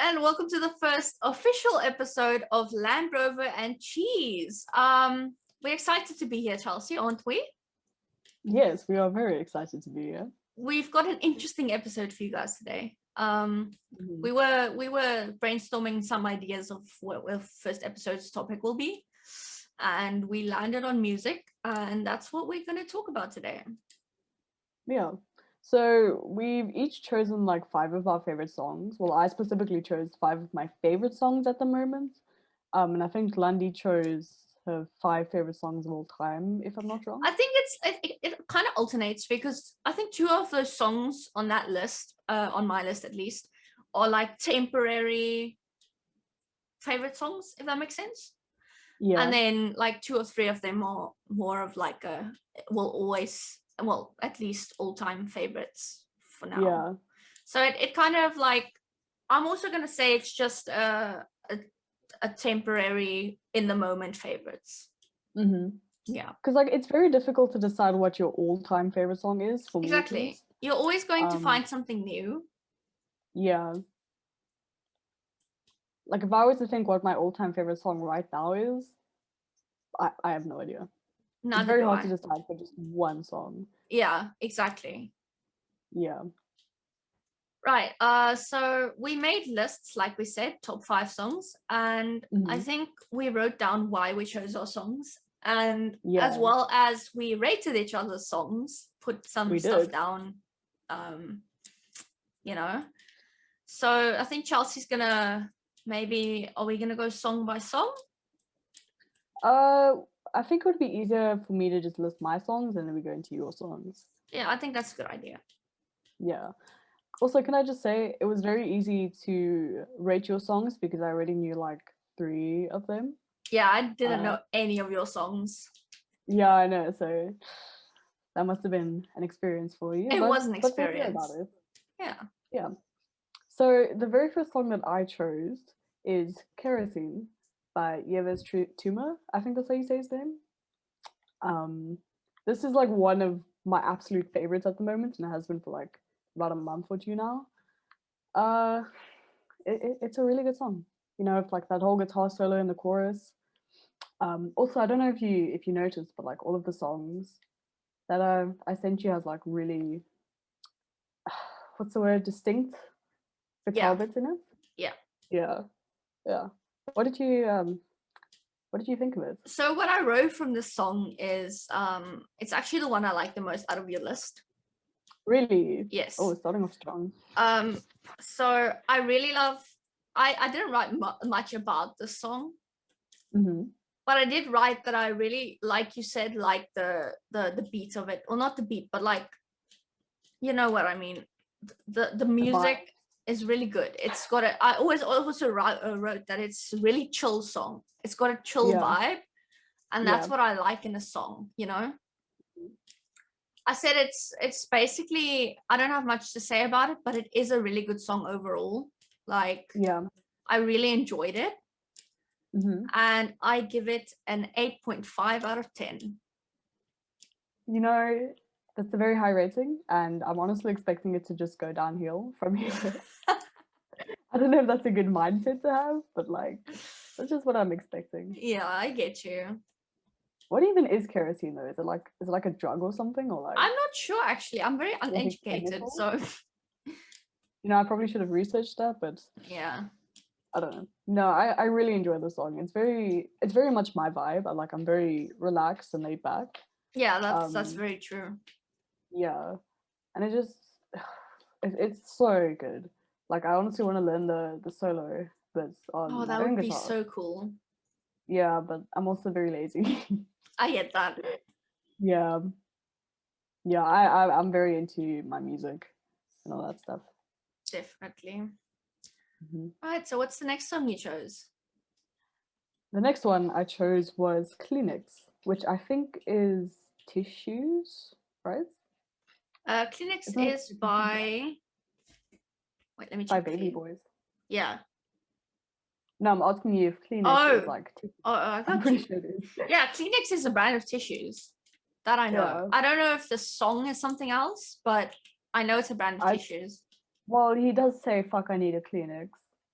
and welcome to the first official episode of Landrover and Cheese. We're excited to be here, Chelsey, aren't we? Yes, we are very excited to be here. We've got an interesting episode for you guys today. Mhm. We were brainstorming some ideas of what our first episode's topic will be, and we landed on music, and that's what we're going to talk about today. Yeah. So we've each chosen like 5 of our favorite songs. Well, I specifically chose 5 of my favorite songs at the moment. And I think Landi chose her 5 favorite songs of all time, if I'm not wrong. I think it kind of alternates because I think 2 of those songs on that list, on my list at least, are like temporary favorite songs, if that makes sense. Yeah. And then like 2 or 3 of them are more of like at least all-time favorites for now. Yeah. So it kind of like, I'm also going to say it's just a temporary in the moment favorites. Mm-hmm. Yeah. Because like it's very difficult to decide what your all-time favorite song is for me. Exactly. You're always going to find something new. Yeah. Like if I was to think what my all-time favorite song right now is, I have no idea. It's very hard to decide for just one song. Yeah, exactly. Yeah. Right. So we made lists, like we said, top 5 songs, and I think we wrote down why we chose our songs, and as well as we rated each other's songs, put some stuff down. So I think Chelsea's gonna are we gonna go song by song? I think it would be easier for me to just list my songs and then we go into your songs. Yeah, I think that's a good idea. Yeah. Also, can I just say, it was very easy to rate your songs because I already knew like 3 of them. Yeah, I didn't know any of your songs. Yeah, I know. So that must have been an experience for you. It was an experience. But we'll hear about it. Yeah. Yeah. So the very first song that I chose is Kerosene by Yves Tumor. I think that's how you say his name. This is like one of my absolute favorites at the moment, and it has been for like about a month or 2 now. It's a really good song. You know, it's like that whole guitar solo in the chorus. Also, I don't know if you noticed, but like all of the songs that I sent you has like really, what's the word, distinct guitar bits in it. Yeah. What did you think of it? So what I wrote from this song is it's actually the one I like the most out of your list. Really? Yes. Oh, starting off strong. So I really love, I didn't write much about this song, but I did write that I really, like you said, like the beat of it, or not the beat, but like, you know what I mean, the music is really good. It's got I also wrote that it's a really chill song. It's got a chill vibe, and that's what I like in a song, you know. I said it's basically, I don't have much to say about it, but it is a really good song overall. Like, I really enjoyed it. And I give it an 8.5 out of 10. You know, that's a very high rating, and I'm honestly expecting it to just go downhill from here. I don't know if that's a good mindset to have, but like, that's just what I'm expecting. Yeah, I get you. What even is kerosene though? Is it like a drug or something, or like? I'm not sure actually. I'm very uneducated, so. You know, I probably should have researched that, but yeah. I don't know. No, I really enjoy the song. It's very much my vibe. I'm very relaxed and laid back. Yeah, that's very true. Yeah, and it's so good. Like I honestly want to learn the solo bits on my own guitar. That would be so cool. Yeah, but I'm also very lazy. I get that. Yeah, I'm very into my music and all that stuff. Definitely. All right, so what's the next song you chose? The next one I chose was Kleenex, which I think is tissues, right? Kleenex is by... Wait, let me check. By Baby Boys. Yeah. No, I'm asking you if Kleenex is like tissues. I got I'm pretty sure it is. Yeah, Kleenex is a brand of tissues. That I know. Yeah. I don't know if the song is something else, but I know it's a brand of tissues. Well, he does say, fuck, I need a Kleenex.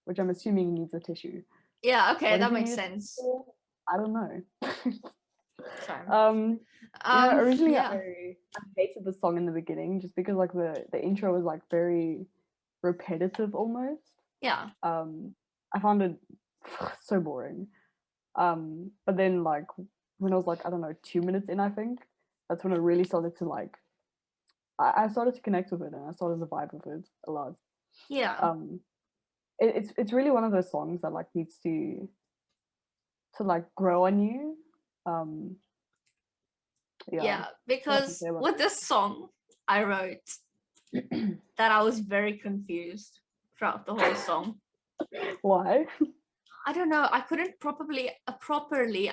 which I'm assuming needs a tissue. Yeah, okay, What that did you makes need sense. I don't know. Sorry. Originally yeah. I hated the song in the beginning just because like the intro was like very repetitive almost. Yeah. I found it so boring. But then like when I was like, I don't know, 2 minutes in, I think, that's when it really started to like I started to connect with it and I started to vibe with it a lot. Yeah. It's really one of those songs that like needs to like grow on you. Yeah, because with this song I wrote that I was very confused throughout the whole song. Why? I don't know. I couldn't properly,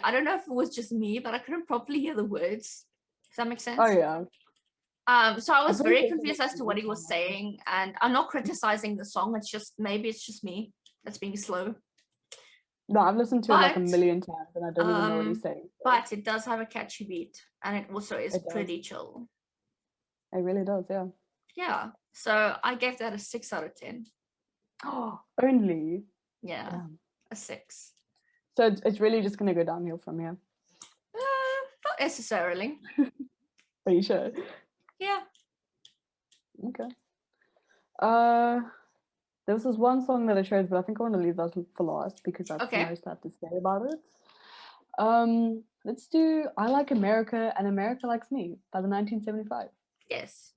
I don't know if it was just me, but I couldn't properly hear the words. Does that make sense? Oh yeah. So I was very confused as to what he was saying, and I'm not criticizing the song. It's just maybe it's just me that's being slow. No, I've listened to it like a million times, and I don't even know what he's saying. So. But it does have a catchy beat, and it also is pretty chill. It really does, yeah. Yeah. So I gave that a 6 out of 10. Oh, only. Yeah. Damn. A 6. So it's really just gonna go downhill from here. Not necessarily. Are you sure? Yeah. Okay. There was this one song that I chose, but I think I want to leave that for last because that's the most I have to say about it. Let's do I Like America and America Likes Me by the 1975. Yes.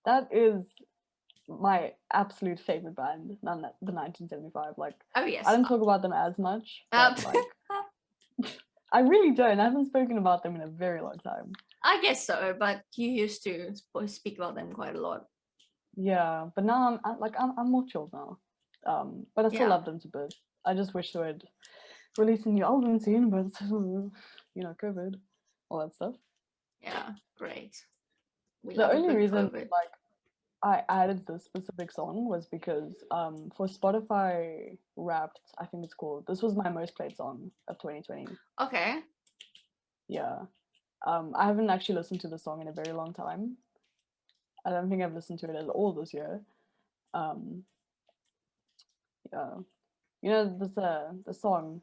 That is my absolute favorite band, the 1975. Like, oh yes, I don't talk about them as much, but like, I really don't. I haven't spoken about them in a very long time. I guess so, but you used to speak about them quite a lot. Yeah, but now I'm more chilled now. But I still love them a bit. I just wish they would release a new album soon, but you know, COVID, all that stuff. Yeah, great. The only reason COVID. Like I added this specific song was because for Spotify Wrapped, I think it's called. This was my most played song of 2020. Okay. Yeah. I haven't actually listened to the song in a very long time. I don't think I've listened to it at all this year. Yeah. You know, this the song,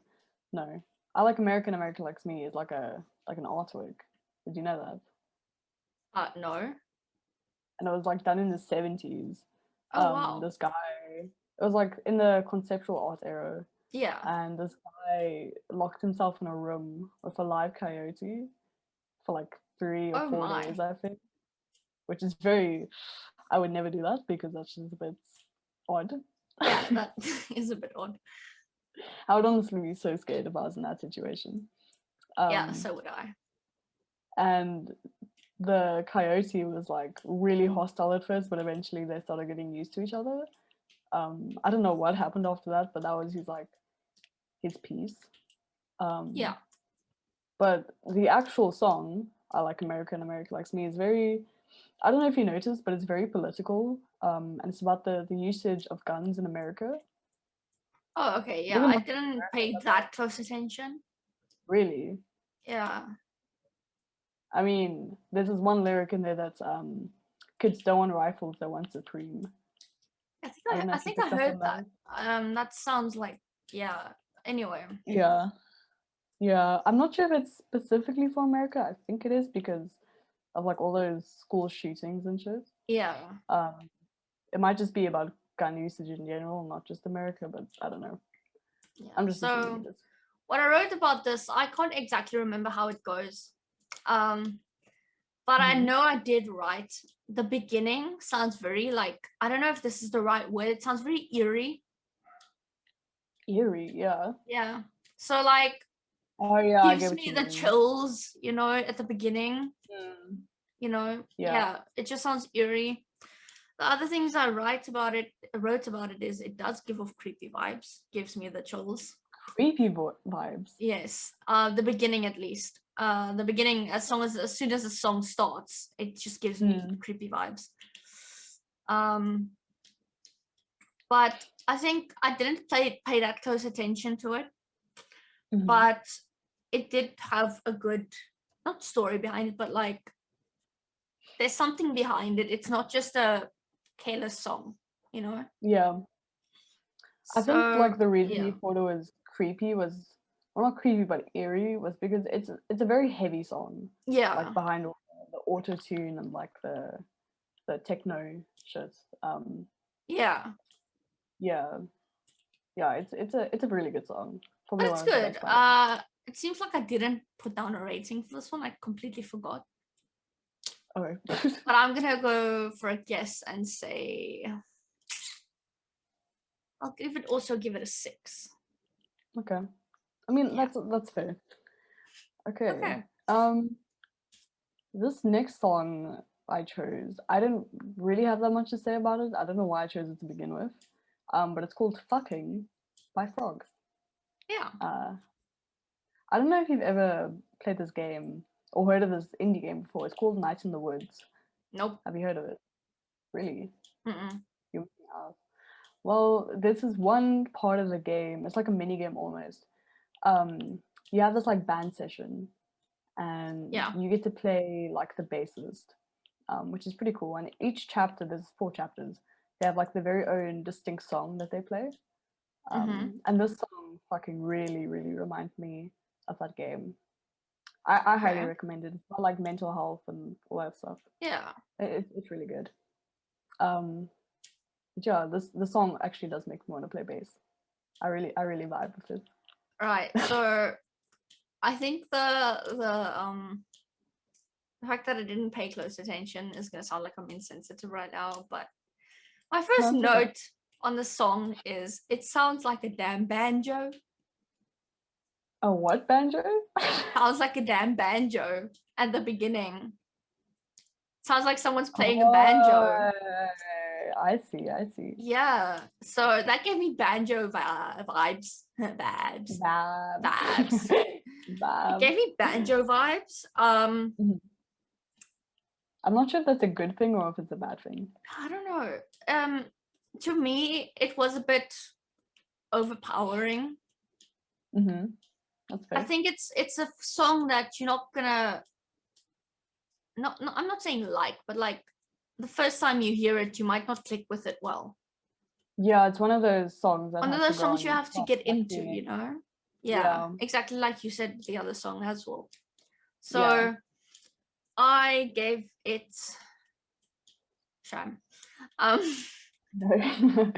no. I Like America and America Likes Me is like an artwork. Did you know that? No. And it was like done in the 70s. Oh wow. This guy, it was like in the conceptual art era. Yeah. And this guy locked himself in a room with a live coyote for like 3 or 4 days, I think. Which is very, I would never do that because that's just a bit odd. Yeah, that is a bit odd. I would honestly be so scared if I was in that situation. Yeah, so would I. And the coyote was like really hostile at first, but eventually they started getting used to each other. I don't know what happened after that, but that was his piece. Yeah. But the actual song, I Like America and America Likes Me, is very, I don't know if you noticed, but it's very political. And it's about the usage of guns in America. Oh, okay. Yeah, I didn't pay that close attention. Really? Yeah. I mean, there's this one lyric in there that's kids don't want rifles, they want Supreme. I think I heard that. That sounds like, yeah. Anyway. Yeah. Yeah. I'm not sure if it's specifically for America. I think it is because of like all those school shootings and shit. Yeah. It might just be about gun usage in general, not just America, but I don't know. Yeah. I'm just assuming it is. What I wrote about this, I can't exactly remember how it goes. But I know I did write the beginning sounds very like, I don't know if this is the right word. It sounds very eerie. Eerie, yeah. Yeah. So like, oh yeah, gives me the chills, you know, at the beginning. You know, yeah. It just sounds eerie. The other things I wrote about it is it does give off creepy vibes. Gives me the chills. Creepy vibes. Yes. The beginning at least. The beginning, as soon as the song starts, it just gives me creepy vibes. But I think I didn't pay that close attention to it. But it did have a good, not story behind it, but like there's something behind it. It's not just a careless song, you know? Yeah. I think like the reason yeah. you thought it was creepy was, well, not creepy but eerie, was because it's a very heavy song. Yeah. Like behind all the auto tune and like the techno shit. Yeah. Yeah, it's a really good song. Probably But one it's of the good. best by them. It seems like I didn't put down a rating for this one. I completely forgot. Oh. But I'm gonna go for a guess and say I'll give it a 6. Okay. I mean, Yeah. that's fair. Okay. Okay. This next song I chose, I didn't really have that much to say about it. I don't know why I chose it to begin with. But it's called Fucking by Frogs. Yeah. I don't know if you've ever played this game or heard of this indie game before. It's called Night in the Woods. Nope. Have you heard of it? Really? Mm-mm. You're missing out. Well, this is one part of the game. It's like a mini game almost. You have this like band session, and Yeah. you get to play like the bassist, which is pretty cool. And each chapter, there's 4 chapters. They have like their very own distinct song that they play. And this song fucking really, really reminds me of that game. I highly recommend it. It's about like mental health and all that stuff. Yeah. It's really good. But yeah, the song actually does make me want to play bass. I really vibe with it. Right. So I think the fact that I didn't pay close attention is gonna sound like I'm insensitive right now, but my first note on the song is it sounds like a damn banjo. A what banjo? Sounds like a damn banjo at the beginning. Sounds like someone's playing a banjo. I see. Yeah. So that gave me banjo vibes. Vibes. Vibes. It gave me banjo vibes. I'm not sure if that's a good thing or if it's a bad thing. I don't know. To me, it was a bit overpowering. That's fair. I think it's a song that you're not gonna. I'm not saying but like the first time you hear it, you might not click with it well. Yeah, it's one of those songs that one of those songs you have to get into, you know. Yeah, exactly like you said the other song as well. So I gave it shame. No.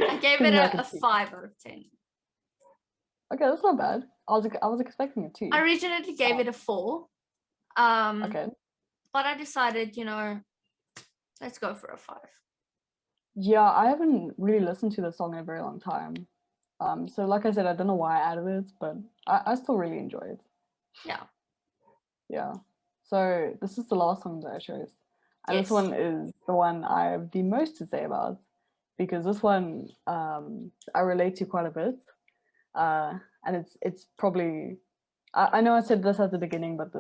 I gave it a 5 out of 10. Okay, that's not bad. I was expecting it too. I originally gave it a 4. Okay. But I decided, let's go for a 5. Yeah, I haven't really listened to the song in a very long time. So like I said, I don't know why I added it, but I still really enjoy it. Yeah. Yeah. So this is the last song that I chose. And this one is the one I have the most to say about, because this one I relate to quite a bit. And it's probably, I know I said this at the beginning, but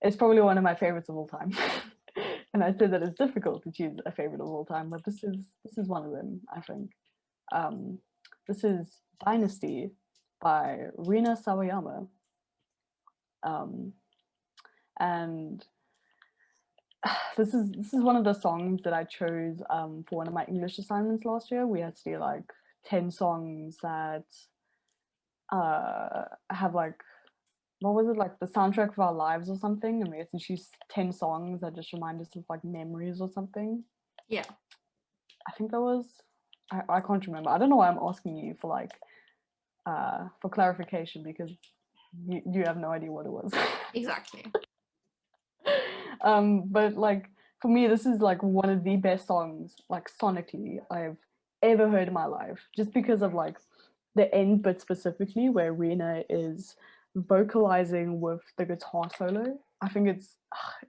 it's probably one of my favorites of all time. And I said that it's difficult to choose a favorite of all time, but this is one of them, I think. This is Dynasty by Rina Sawayama. And this is one of the songs that I chose for one of my English assignments last year. We had to do like 10 songs that have like, what was it, like the soundtrack of our lives or something, and we had to choose 10 songs that just remind us of like memories or something. Yeah, I think that was, I can't remember. I don't know why I'm asking you for like for clarification, because you have no idea what it was. Exactly. But like for me, this is like one of the best songs, like sonically, I've ever heard in my life, just because of like the end bit specifically, where Rina is vocalizing with the guitar solo. I think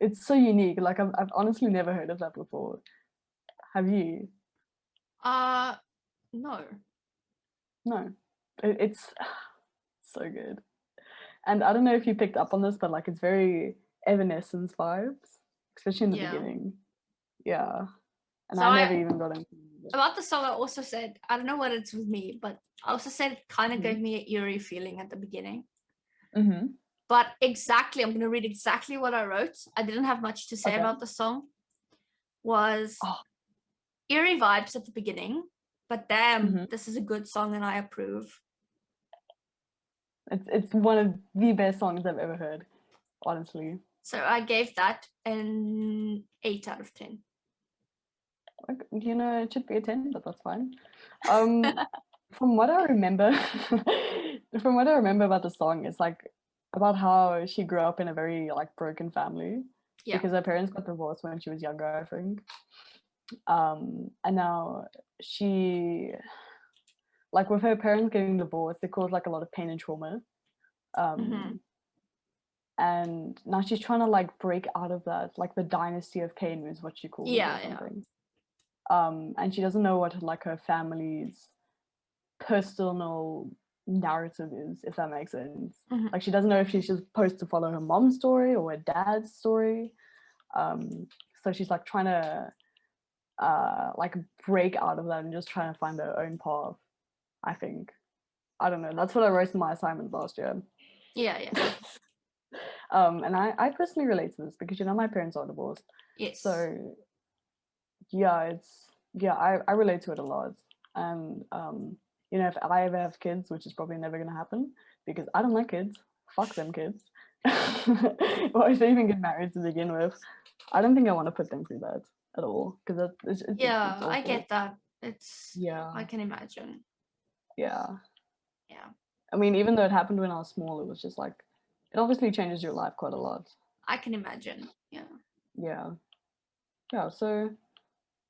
it's so unique. Like I've honestly never heard of that before. Have you? No. It's so good. And I don't know if you picked up on this, but like it's very Evanescence vibes, especially in the beginning. Yeah. And so I never even got into it. About the song, I also said, I don't know what it's with me, but I also said it kind of gave me an eerie feeling at the beginning. But exactly, I'm going to read exactly what I wrote. I didn't have much to say about the song. Was eerie vibes at the beginning, but damn, this is a good song and I approve. It's one of the best songs I've ever heard, honestly. So I gave that an 8 out of 10. You know, it should be a 10, but that's fine. From what I remember, about the song, it's like about how she grew up in a very like broken family because her parents got divorced when she was younger, I think. And now she, like with her parents getting divorced, it caused like a lot of pain and trauma. And now she's trying to like break out of that, like the dynasty of pain is what she calls it or something. And she doesn't know what like her family's personal narrative is, if that makes sense. Like she doesn't know if she's supposed to follow her mom's story or her dad's story. So she's like trying to like break out of that and just trying to find her own path, I think. I don't know, that's what I wrote in my assignment last year. And I personally relate to this because, you know, my parents are divorced. Yes. So I relate to it a lot. And you know, if I ever have kids, which is probably never going to happen because I don't like kids, fuck them kids, or if they even get married to begin with, I don't think I want to put them through that at all because it's I get that. I can imagine. Yeah. I mean, even though it happened when I was small, it was just like, it obviously changes your life quite a lot. I can imagine. Yeah. So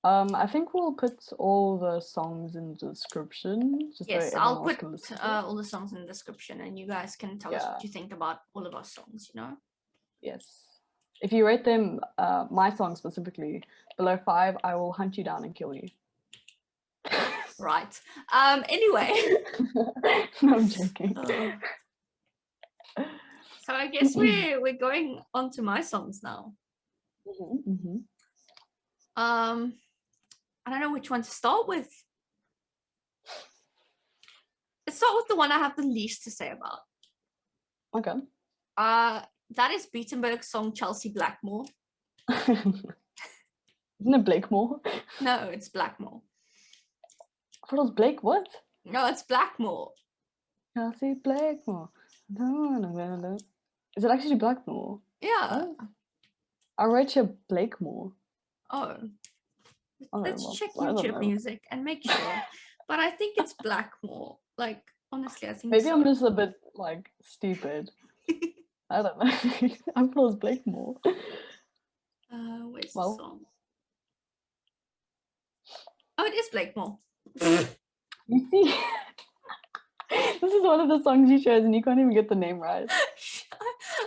I think we'll put all the songs in the description. Yes, I'll put all the songs in the description and you guys can tell us what you think about all of our songs, you know? Yes. If you rate them, my song specifically, below 5, I will hunt you down and kill you. Right. Anyway. No, I'm joking. So I guess we're going on to my songs now. I don't know which one to start with. Let's start with the one I have the least to say about. Okay. That is Beatenberg's song Chelsey Blakemore. Isn't it Blakemore? No, it's Blakemore. I thought it was Blake what? No, it's Blakemore. Chelsey Blakemore. No. Is it actually Blakemore? Yeah. Oh. I wrote here Blakemore. Oh. Let's check YouTube music and make sure. But I think it's Blakemore. Like, honestly, I think maybe I'm just a bit, like, stupid. I don't know. I thought it was Blakemore. Where's the song? Oh, it is Blakemore. You see? This is one of the songs you chose and you can't even get the name right.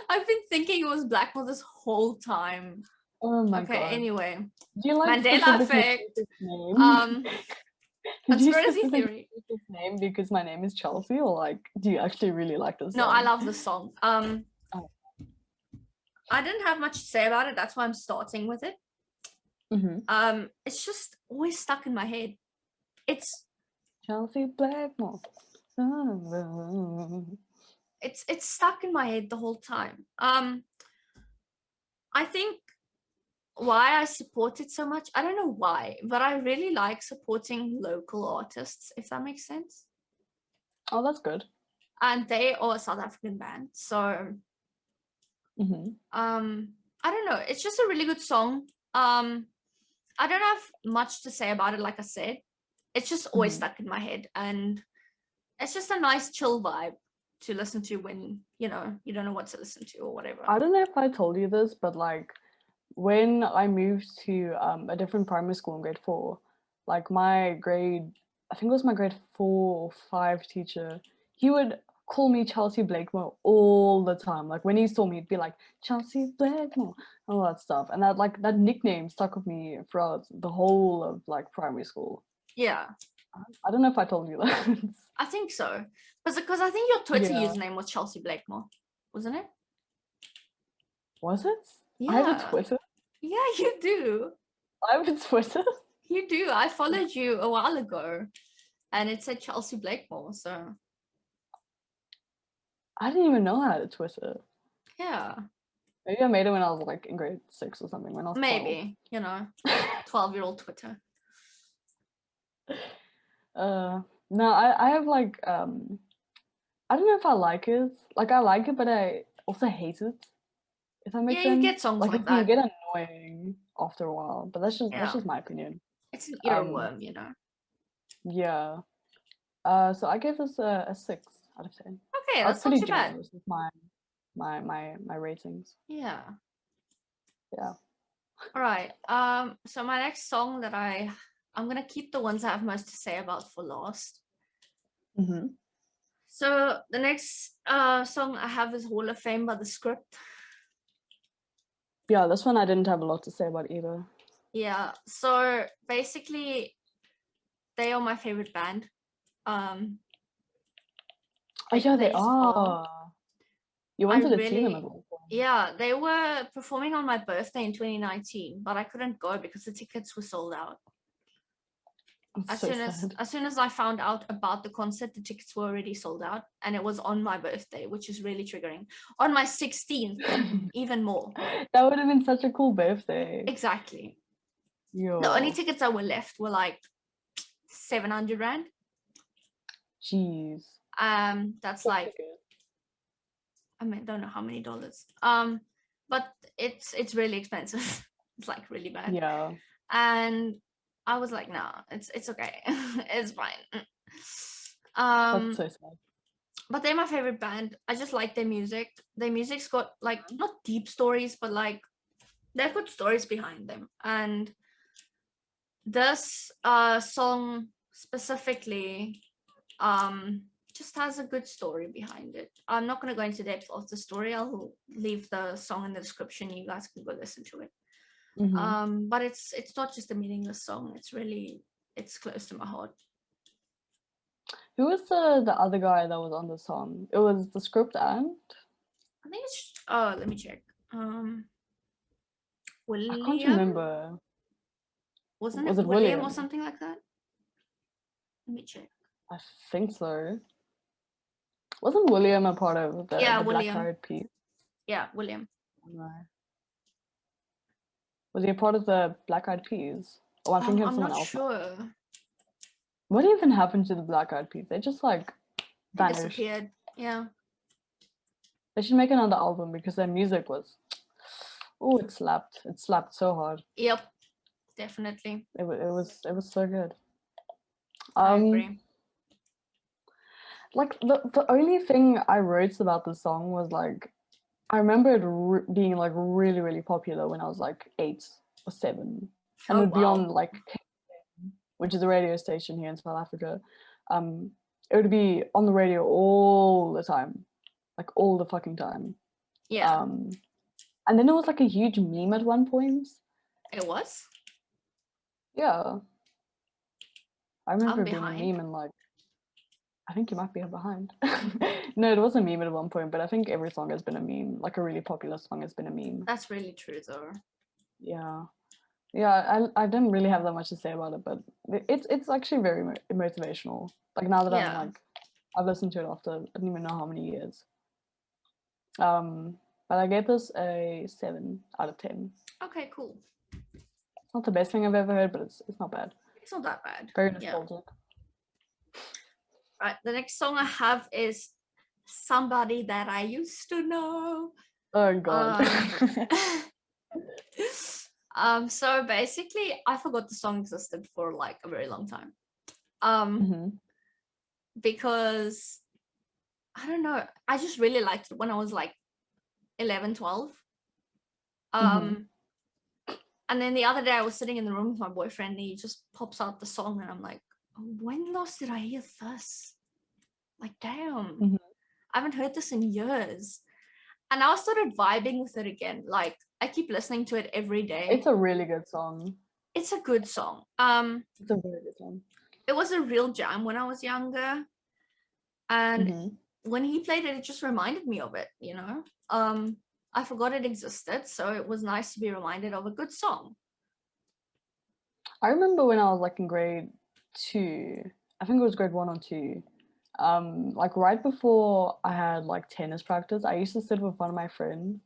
I've been thinking it was Blakemore this whole time. Oh my god. Okay, anyway. Do you like Mandela Effect. Conspiracy Theory. This name because my name is Chelsey, or like, do you actually really like this song? No, I love this song. I didn't have much to say about it. That's why I'm starting with it. It's just always stuck in my head. It's Chelsey Blakemore. It's stuck in my head the whole time. I think why I support it so much, I don't know why, but I really like supporting local artists, if that makes sense. Oh, that's good. And they are a South African band, so I don't know, it's just a really good song. I don't have much to say about it, like I said. It's just always stuck in my head, and it's just a nice chill vibe to listen to when, you know, you don't know what to listen to or whatever. I don't know if I told you this, but like when I moved to a different primary school in grade 4, like my grade, I think it was my grade 4 or 5 teacher, he would call me Chelsey Blakemore all the time. Like when he saw me, he'd be like, Chelsey Blakemore, all that stuff. And that nickname stuck with me throughout the whole of like primary school. Yeah. I don't know if I told you that. I think so. Because I think your Twitter username was Chelsey Blakemore, wasn't it? Was it? Yeah. I have a Twitter? Yeah, you do. I have a Twitter? You do. I followed you a while ago and it said Chelsey Blakemore, so. I didn't even know I had a Twitter. Yeah. Maybe I made it when I was like in grade 6 or something, when I was 12. Maybe, you know, 12-year-old Twitter. No, I have like I don't know if I like it. Like I like it, but I also hate it. If that makes Yeah, you sense. get songs Like like it can that. get annoying after a while, but that's Yeah, just my opinion. it's an Um, earworm, you know. yeah. So I gave this a 6 out of 10. Okay, I was that's not pretty too bad. generous with my ratings. Yeah. Yeah. All right. So my next song that I'm gonna keep the ones I have most to say about for last. Mm-hmm. So the next song I have is Hall of Fame by The Script. Yeah, this one I didn't have a lot to say about either. Yeah. So basically, they are my favorite band. Oh yeah, they just are. are. You wanted to see them at all. Yeah, they were performing on my birthday in 2019, but I couldn't go because the tickets were sold out. That's so sad. As soon as I found out about the concert, the tickets were already sold out, and it was on my birthday, which is really triggering. On my 16th, even more. That would have been such a cool birthday. Exactly. Yo. The only tickets that were left were like 700 rand. Jeez. That's like, I mean, don't know how many dollars. But it's really expensive. It's like really bad. Yeah. And I was like, nah, it's okay. It's fine. That's so sad. But they're my favorite band. I just like their music. Their music's got like not deep stories, but like they've got stories behind them. And this song specifically just has a good story behind it. I'm not going to go into depth of the story. I'll leave the song in the description. You guys can go listen to it. Mm-hmm. But it's not just a meaningless song. It's close to my heart. Who was the other guy that was on the song? It was the script and I think it's let me check. William. I can't remember. Wasn't Was it it William or William? something like that? Let me check. I think so. Wasn't William a part of the Black Eyed Peas? Yeah, William. No. Was he a part of the Black Eyed Peas? Oh, I'm thinking of someone else. I'm not sure. What even happened to the Black Eyed Peas? They just like vanished. They disappeared. Yeah. They should make another album because their music was, oh, it slapped. It slapped so hard. Yep, definitely. It was so good. I agree. Like the only thing I wrote about the song was like, I remember it being like really really popular when I was like 8 or 7, and it would be on like, which is a radio station here in South Africa. It would be on the radio all the time, like all the fucking time. Yeah. And then it was like a huge meme at one point. It was? Yeah. I remember it being a meme and like, I think you might be behind. No, it was a meme at one point, but I think every song has been a meme. Like a really popular song has been a meme. That's really true though. Yeah. Yeah, I didn't really have that much to say about it, but it's actually very motivational. Like now that I'm like, I've listened to it after I don't even know how many years. But I gave this a 7 out of 10. Okay, cool. It's not the best thing I've ever heard, but it's not bad. It's not that bad. Very nostalgic. Right, the next song I have is Somebody That I Used to Know. Oh god. So basically I forgot the song existed for like a very long time. Because I don't know, I just really liked it when I was like 11, 12. And then the other day I was sitting in the room with my boyfriend and he just pops out the song and I'm like, when last did I hear this? Like, damn, I haven't heard this in years. And I started vibing with it again. Like, I keep listening to it every day. It's a really good song. It's a good song. It's a very good song. It was a real jam when I was younger. And when he played it, it just reminded me of it, you know? I forgot it existed, so it was nice to be reminded of a good song. I remember when I was like in grade 2, I think it was grade 1 or 2, like right before I had like tennis practice, I used to sit with one of my friends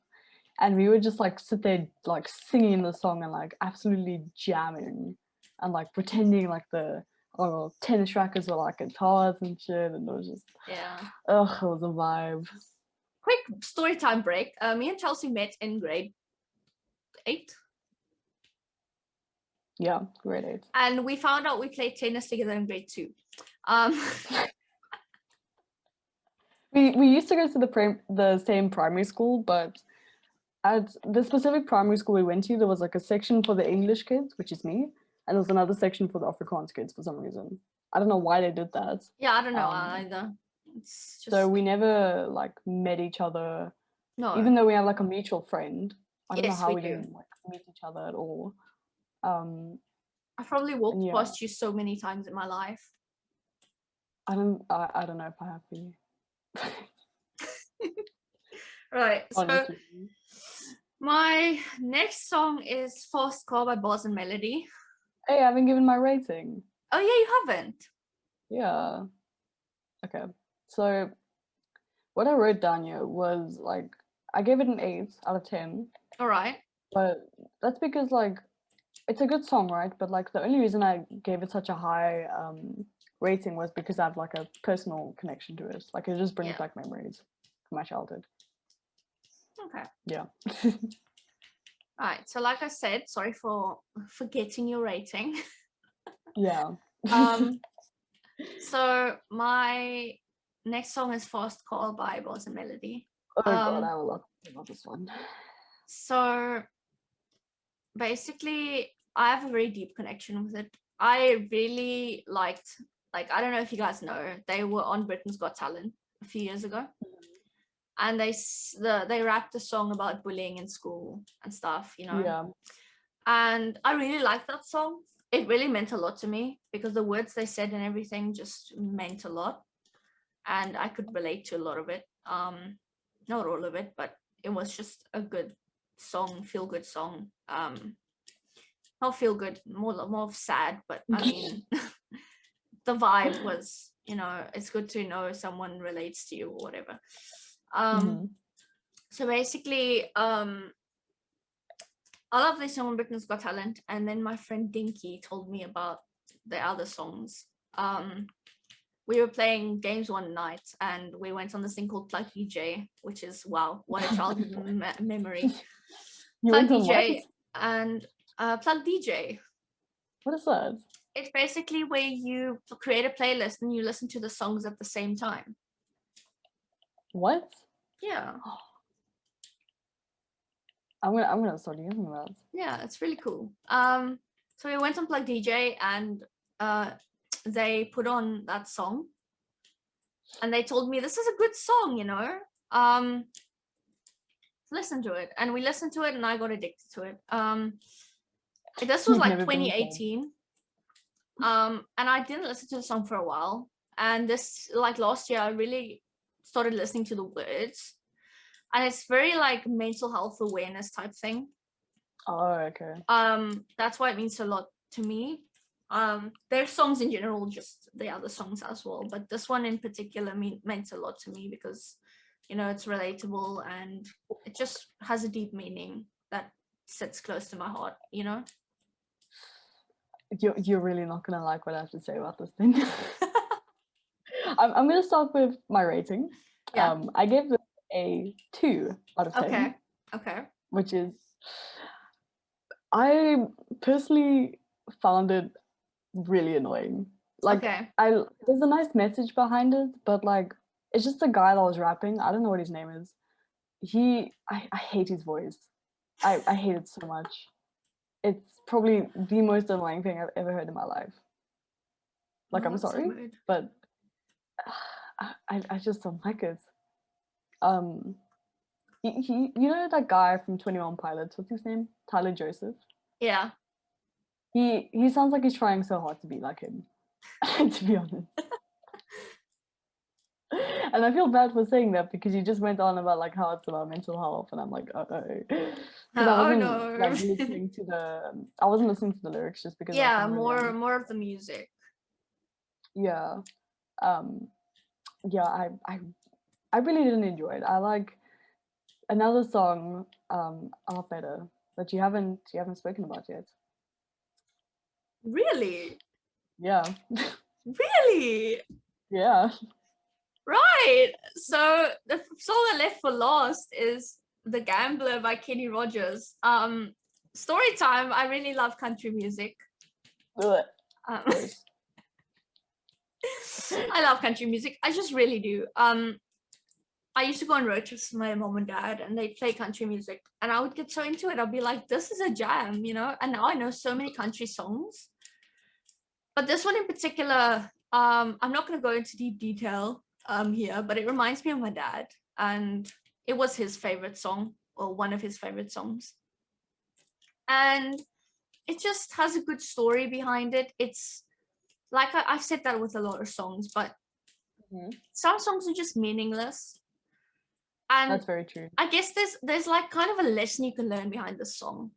and we would just like sit there like singing the song and like absolutely jamming and like pretending like the or tennis rackets were like guitars and shit, and it was just it was a vibe. Quick story time break. Me and Chelsey met in grade 8. Yeah, grade 8. And we found out we played tennis together in grade 2. We used to go to the same primary school, but at the specific primary school we went to, there was like a section for the English kids, which is me, and there was another section for the Afrikaans kids for some reason. I don't know why they did that. Yeah, I don't know either. It's just... So we never like met each other. No. Even though we have like a mutual friend. I don't know how we do. didn't like meet each other at all. I probably walked past you so many times in my life. I don't know if I have been. Right. Honestly. So my next song is Fast Car by Bars and Melody. Hey, I haven't given my rating. Oh yeah, you haven't? Yeah. Okay. So what I wrote down here was like I gave it an 8 out of 10. All right. But that's because like it's a good song, right? But like the only reason I gave it such a high rating was because I have like a personal connection to it. Like it just brings back memories from my childhood. Okay. Yeah. All right. So like I said, sorry for forgetting your rating. Yeah. So my next song is Fast Car by Bars and Melody. Oh god, I love this one. So basically I have a very deep connection with it. I really liked, like, I don't know if you guys know, they were on Britain's Got Talent a few years ago. And they rapped a song about bullying in school and stuff, you know. Yeah. And I really liked that song. It really meant a lot to me because the words they said and everything just meant a lot. And I could relate to a lot of it. Not all of it, but it was just a good song, feel good song. Not feel good, more of sad, but I mean the vibe was, you know, it's good to know someone relates to you or whatever. So basically, I love this song on Britain's Got Talent, and then my friend Dinky told me about the other songs. We were playing games one night, and we went on this thing called Plug DJ, which is, wow, what a childhood memory. Plug DJ and Plug DJ. What is that? It's basically where you create a playlist and you listen to the songs at the same time. What? Yeah. I'm gonna start using that. Yeah, it's really cool. So we went on Plug DJ and they put on that song, and they told me this is a good song, you know. Listen to it, and we listened to it, and I got addicted to it. This was like 2018. And I didn't listen to the song for a while, and this, like, last year I really started listening to the words, and it's very like mental health awareness type thing. Oh, okay. That's why it means a lot to me. Their songs in general, just the other songs as well, but this one in particular meant a lot to me because, you know, it's relatable and it just has a deep meaning that sits close to my heart, you know. You're really not gonna like what I have to say about this thing. I'm gonna start with my rating. Yeah. I gave this a 2 out of 10. Okay. Which is, I personally found it really annoying. Like, there's a nice message behind it, but like, it's just a guy that was rapping. I don't know what his name is. I hate his voice. I hate it so much. It's probably the most annoying thing I've ever heard in my life. Like, I'm sorry, so but I just don't like it. You know that guy from 21 Pilots, what's his name? Tyler Joseph? Yeah. He sounds like he's trying so hard to be like him, to be honest. And I feel bad for saying that because you just went on about like how it's about mental health, and I'm like, because I wasn't like listening to I wasn't listening to the lyrics just because more of the music. Yeah, yeah, I really didn't enjoy it. I like another song a lot better that you haven't spoken about yet. Really? Yeah. Really? Yeah. Right. So the song I left for last is The Gambler by Kenny Rodgers. Story time. I really love country music. Ugh. Um, Gross. I love country music. I just really do. I used to go on road trips with my mom and dad, and they'd play country music, and I would get so into it. I'd be like, "This is a jam," you know. And now I know so many country songs, but this one in particular, I'm not going to go into deep detail here, but it reminds me of my dad, and it was his favorite song, or one of his favorite songs, and it just has a good story behind it. It's like I've said that with a lot of songs, but some songs are just meaningless. And that's very true. I guess there's like kind of a lesson you can learn behind the song.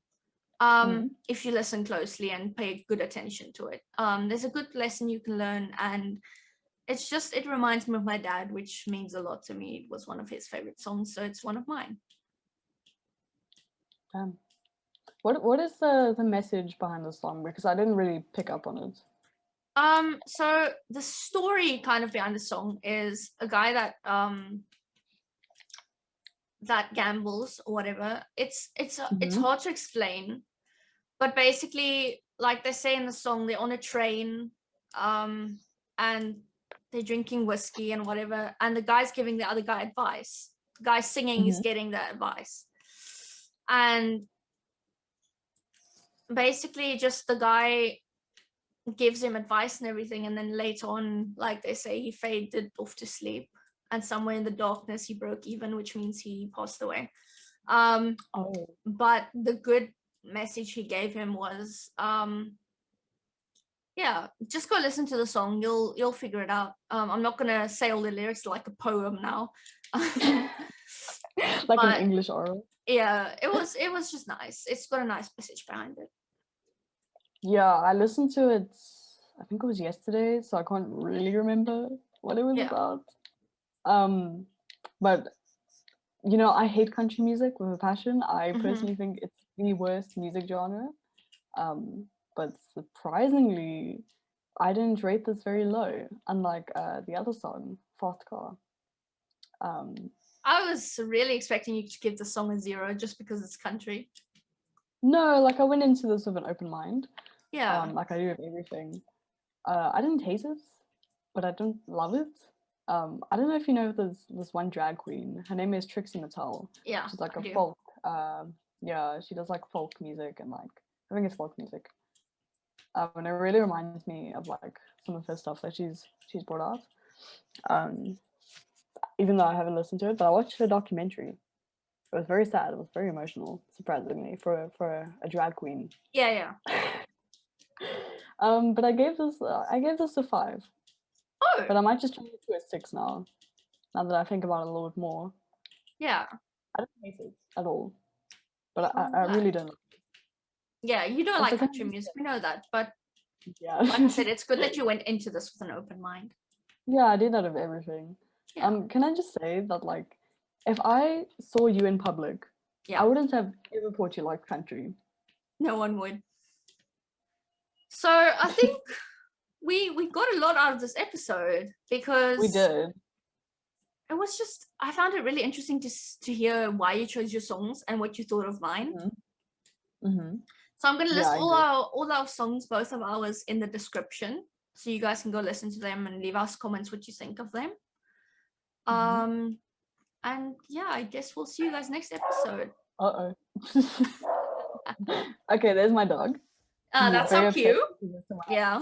If you listen closely and pay good attention to it. There's a good lesson you can learn, and it reminds me of my dad, which means a lot to me. It was one of his favorite songs, so it's one of mine. What is the message behind the song? Because I didn't really pick up on it. So the story kind of behind the song is a guy that gambles or whatever. It's hard to explain, but basically, like they say in the song, they're on a train, and they're drinking whiskey and whatever, and the guy's giving the other guy advice. The guy singing is getting the advice, and basically just the guy gives him advice and everything, and then later on, like they say, he faded off to sleep, and somewhere in the darkness he broke even, which means he passed away. But the good message he gave him was just go listen to the song, you'll figure it out. I'm not gonna say all the lyrics like a poem now. Like an English oral. Yeah, it was just nice. It's got a nice message behind it. Yeah, I listened to it, I think it was yesterday, so I can't really remember what it was about. But you know, I hate country music with a passion. I personally think it's the worst music genre. But surprisingly, I didn't rate this very low, unlike the other song, Fast Car. I was really expecting you to give the song a 0 just because it's country. No, like I went into this with an open mind. Yeah. Like I do with everything. I didn't hate it, but I don't love it. I don't know if you know this one drag queen. Her name is Trixie Mattel. Yeah. She's like a folk. Yeah, she does like folk music and like I think it's folk music. And it really reminds me of like some of her stuff that she's brought out. Even though I haven't listened to it, but I watched her documentary. It was very sad. It was very emotional, surprisingly, for a drag queen. Yeah. But I gave this a 5. Oh. But I might just change it to a 6 now. Now that I think about it a little bit more. Yeah. I don't hate it at all. But I really don't like it. Yeah, you don't like country music. We know that. But yeah, like I said, it's good that you went into this with an open mind. Yeah, I did out of everything. Yeah. Can I just say that like if I saw you in public, I wouldn't have ever thought you liked country. No one would. So I think we got a lot out of this episode because we did. It was just I found it really interesting to hear why you chose your songs and what you thought of mine. So I'm going to list all our songs, both of ours, in the description, so you guys can go listen to them and leave us comments what you think of them. And yeah, I guess we'll see you guys next episode. Okay, there's my dog. That's so cute. Yeah.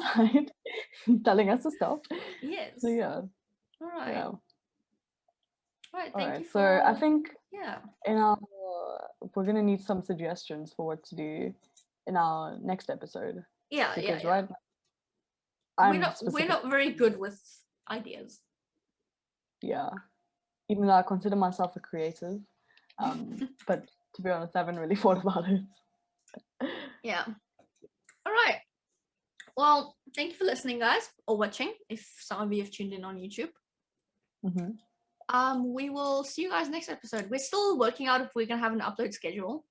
Telling us to stop. Yes. So yeah. All right. Yeah. Right, thank you for... So I think in our we're gonna need some suggestions for what to do in our next episode. Because right now, we're not very good with ideas. Yeah. Even though I consider myself a creative. But to be honest, I haven't really thought about it. Yeah. All right. Well, thank you for listening, guys, or watching, if some of you have tuned in on YouTube. We will see you guys next episode. We're still working out if we're gonna have an upload schedule.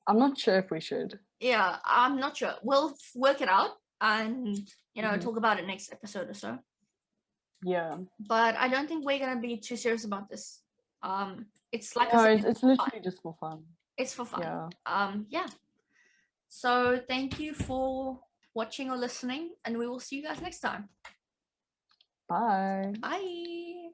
I'm not sure if we should. Yeah, I'm not sure. We'll work it out. and talk about it next episode or so. Yeah. But I don't think we're gonna be too serious about this. It's like it's literally just for fun. It's for fun. Yeah. Yeah. So thank you for watching or listening, and we will see you guys next time. Bye. Bye.